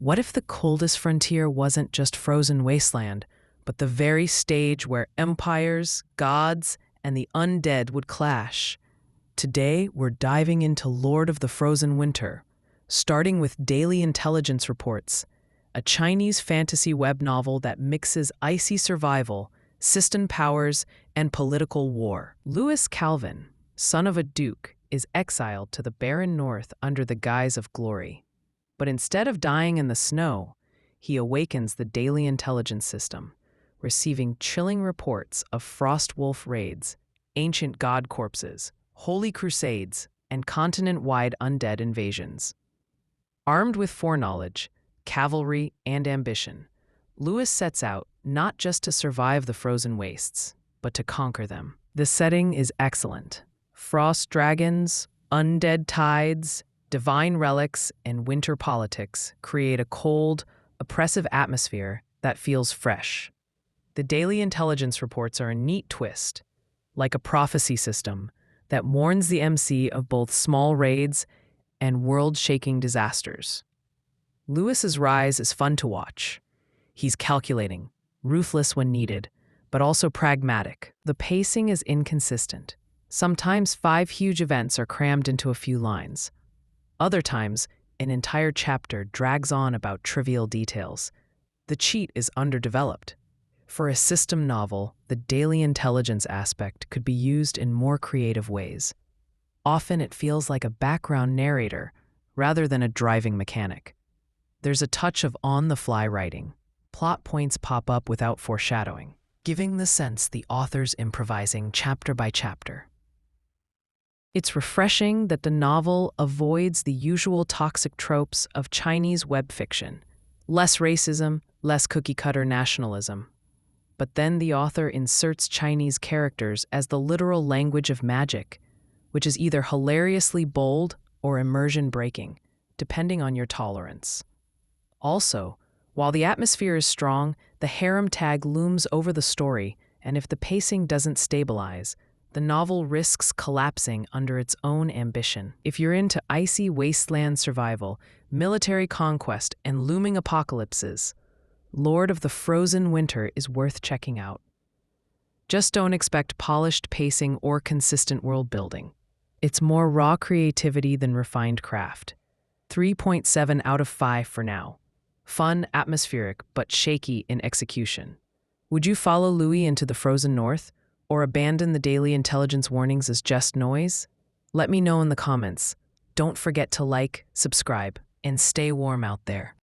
What if the coldest frontier wasn't just frozen wasteland, but the very stage where empires, gods, and the undead would clash? Today, we're diving into Lord of the Frozen Winter, starting with Daily Intelligence Reports, a Chinese fantasy web novel that mixes icy survival, system powers, and political war. Louis Calvin, son of a duke, is exiled to the barren north under the guise of glory. But instead of dying in the snow, he awakens the daily intelligence system, receiving chilling reports of frost wolf raids, ancient god corpses, holy crusades, and continent-wide undead invasions. Armed with foreknowledge, cavalry, and ambition, Louis sets out not just to survive the frozen wastes, but to conquer them. The setting is excellent. Frost dragons, undead tides, divine relics, and winter politics create a cold, oppressive atmosphere that feels fresh. The daily intelligence reports are a neat twist, like a prophecy system that warns the MC of both small raids and world-shaking disasters. Louis's rise is fun to watch. He's calculating, ruthless when needed, but also pragmatic. The pacing is inconsistent. Sometimes 5 huge events are crammed into a few lines. Other times, an entire chapter drags on about trivial details. The cheat is underdeveloped. For a system novel, the daily intelligence aspect could be used in more creative ways. Often it feels like a background narrator rather than a driving mechanic. There's a touch of on-the-fly writing. Plot points pop up without foreshadowing, giving the sense the author's improvising chapter by chapter. It's refreshing that the novel avoids the usual toxic tropes of Chinese web fiction. Less racism, less cookie-cutter nationalism. But then the author inserts Chinese characters as the literal language of magic, which is either hilariously bold or immersion-breaking, depending on your tolerance. Also, while the atmosphere is strong, the harem tag looms over the story, and if the pacing doesn't stabilize, the novel risks collapsing under its own ambition. If you're into icy wasteland survival, military conquest, and looming apocalypses, Lord of the Frozen Winter is worth checking out. Just don't expect polished pacing or consistent world building. It's more raw creativity than refined craft. 3.7 out of 5 for now. Fun, atmospheric, but shaky in execution. Would you follow Louis into the frozen north, or abandon the daily intelligence warnings as just noise? Let me know in the comments. Don't forget to like, subscribe, and stay warm out there.